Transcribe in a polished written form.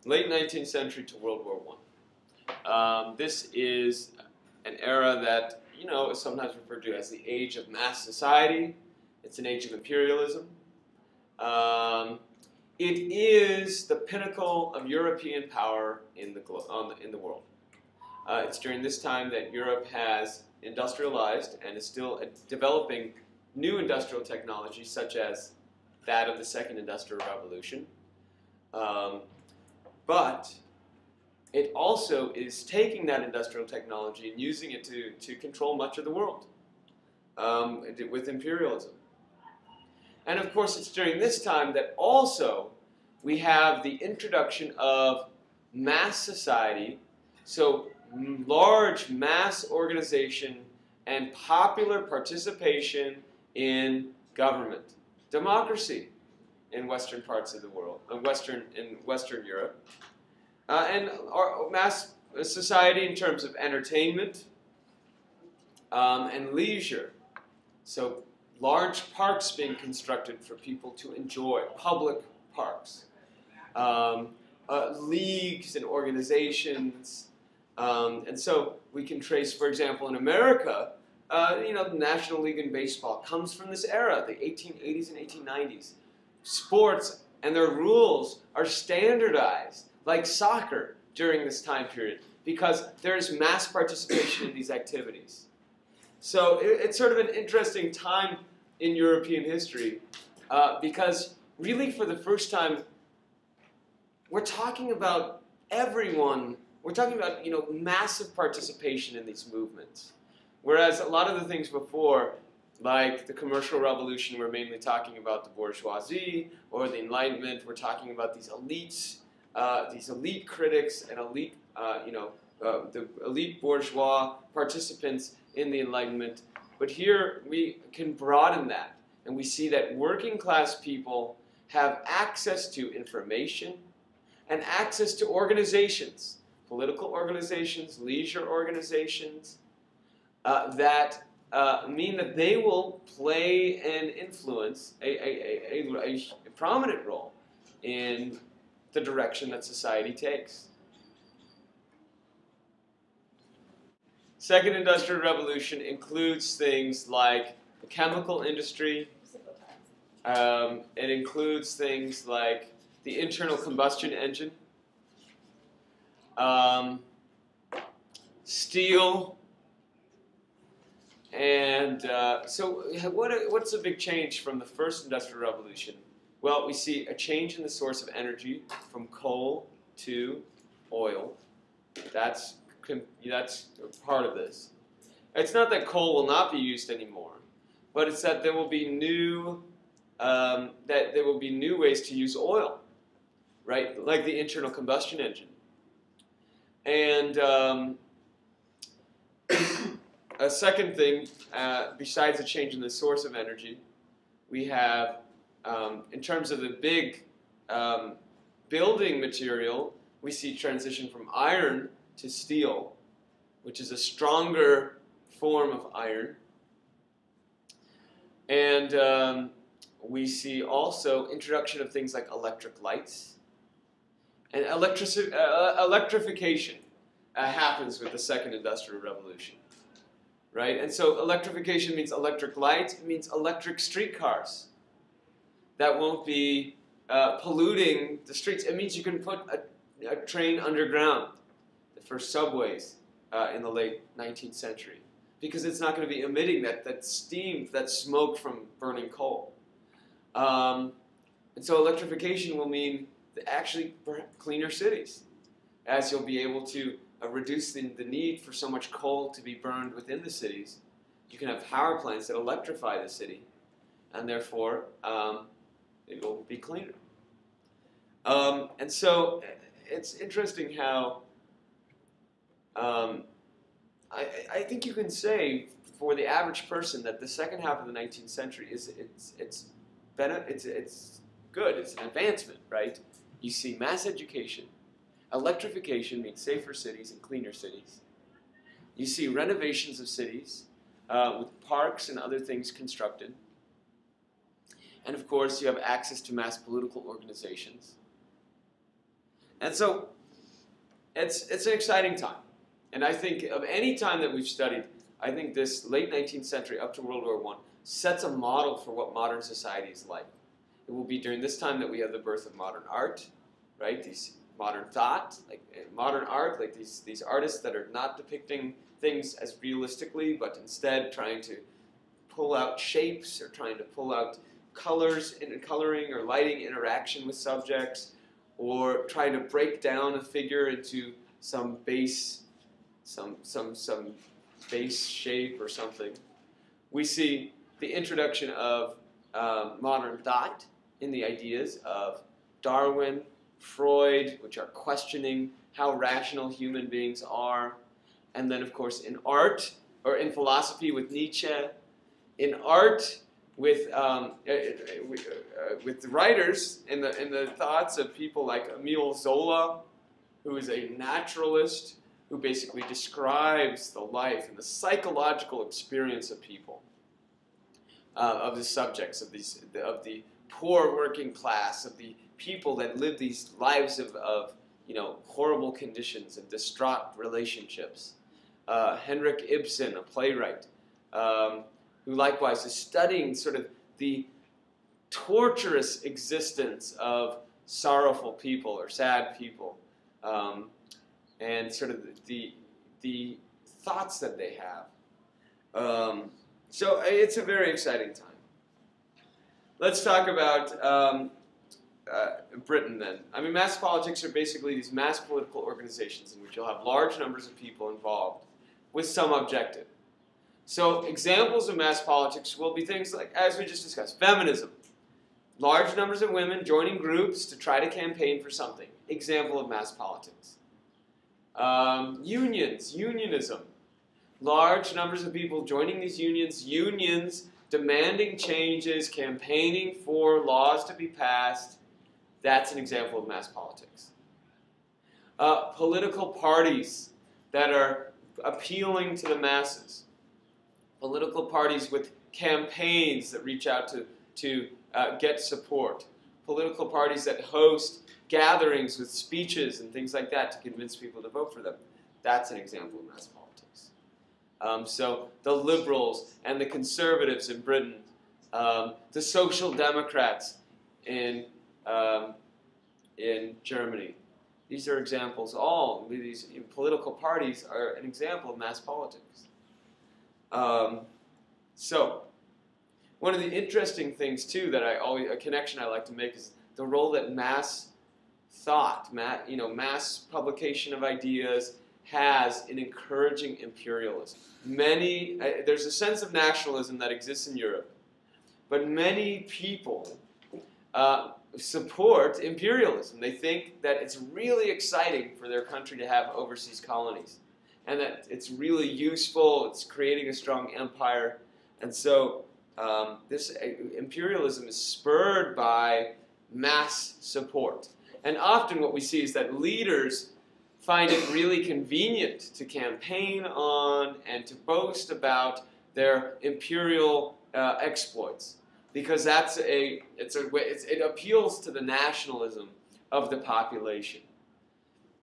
late 19th century to World War I. This is an era that, is sometimes referred to as the age of mass society. It's an age of imperialism. It is the pinnacle of European power in the world. It's during this time that Europe has industrialized and is still developing new industrial technologies, such as that of the Second Industrial Revolution. But it also is taking that industrial technology and using it to control much of the world with imperialism. And of course, it's during this time that also we have the introduction of mass society, so large mass organization and popular participation in government, democracy in Western parts of the world, in Western Europe, and our mass society in terms of entertainment and leisure. So large parks being constructed for people to enjoy, public parks, leagues and organizations. And so we can trace, for example, in America, the National League in Baseball comes from this era, the 1880s and 1890s. Sports and their rules are standardized, like soccer, during this time period, because there's mass participation in these activities. So it's sort of an interesting time in European history, because really for the first time, we're talking about everyone. We're talking about massive participation in these movements. Whereas a lot of the things before, like the commercial revolution, we're mainly talking about the bourgeoisie, or the Enlightenment, we're talking about these elites, these elite critics and elite, the elite bourgeois participants in the Enlightenment. But here we can broaden that, and we see that working class people have access to information and access to organizations, political organizations, leisure organizations, that mean that they will play and influence a prominent role in the direction that society takes. Second Industrial Revolution includes things like the chemical industry. It includes things like the internal combustion engine, steel, and so what's a big change from the first Industrial Revolution? Well, we see a change in the source of energy from coal to oil. That's part of this. It's not that coal will not be used anymore, but it's that there will be new ways to use oil, right? Like the internal combustion engine. And a second thing, besides a change in the source of energy, we have, in terms of the big building material, we see transition from iron to steel, which is a stronger form of iron. And we see also introduction of things like electric lights. And electrification happens with the Second Industrial Revolution, right? And so electrification means electric lights, it means electric streetcars that won't be polluting the streets. It means you can put a train underground, the first subways in the late 19th century, because it's not going to be emitting that steam, that smoke from burning coal. And so electrification will mean actually cleaner cities, as you'll be able to reduce the need for so much coal to be burned within the cities. You can have power plants that electrify the city, and therefore it will be cleaner. And so it's interesting how I think you can say for the average person that the second half of the 19th century it's good. It's an advancement, right? You see mass education. Electrification means safer cities and cleaner cities. You see renovations of cities with parks and other things constructed. And of course, you have access to mass political organizations. And so it's an exciting time. And I think of any time that we've studied, I think this late 19th century up to World War I sets a model for what modern society is like. It will be during this time that we have the birth of modern art, right? These modern thought, like modern art, like these artists that are not depicting things as realistically, but instead trying to pull out shapes or trying to pull out colors in coloring or lighting interaction with subjects, or trying to break down a figure into some base shape or something. We see the introduction of modern thought in the ideas of Darwin, Freud, which are questioning how rational human beings are, and then of course in art, or in philosophy with Nietzsche, in art with the writers, in the thoughts of people like Emile Zola, who is a naturalist, who basically describes the life and the psychological experience of people, of the subjects, of the poor working class, of the people that live these lives of horrible conditions and distraught relationships. Henrik Ibsen, a playwright, who likewise is studying sort of the torturous existence of sorrowful people or sad people, and sort of the thoughts that they have. So it's a very exciting time. Let's talk about Britain then. I mean, mass politics are basically these mass political organizations in which you'll have large numbers of people involved with some objective. So examples of mass politics will be things like, as we just discussed, feminism. Large numbers of women joining groups to try to campaign for something. Example of mass politics. Unions, unionism. Large numbers of people joining these unions demanding changes, campaigning for laws to be passed. That's an example of mass politics. Political parties that are appealing to the masses. Political parties with campaigns that reach out to get support. Political parties that host gatherings with speeches and things like that to convince people to vote for them. That's an example of mass politics. So the liberals and the conservatives in Britain, the social democrats in Germany. These are examples. All these political parties are an example of mass politics. So one of the interesting things too that a connection I like to make is the role that mass thought, mass publication of ideas has in encouraging imperialism. There's a sense of nationalism that exists in Europe, but many people support imperialism. They think that it's really exciting for their country to have overseas colonies, and that it's really useful, it's creating a strong empire. And so this imperialism is spurred by mass support. And often what we see is that leaders find it really convenient to campaign on and to boast about their imperial exploits, because it appeals to the nationalism of the population.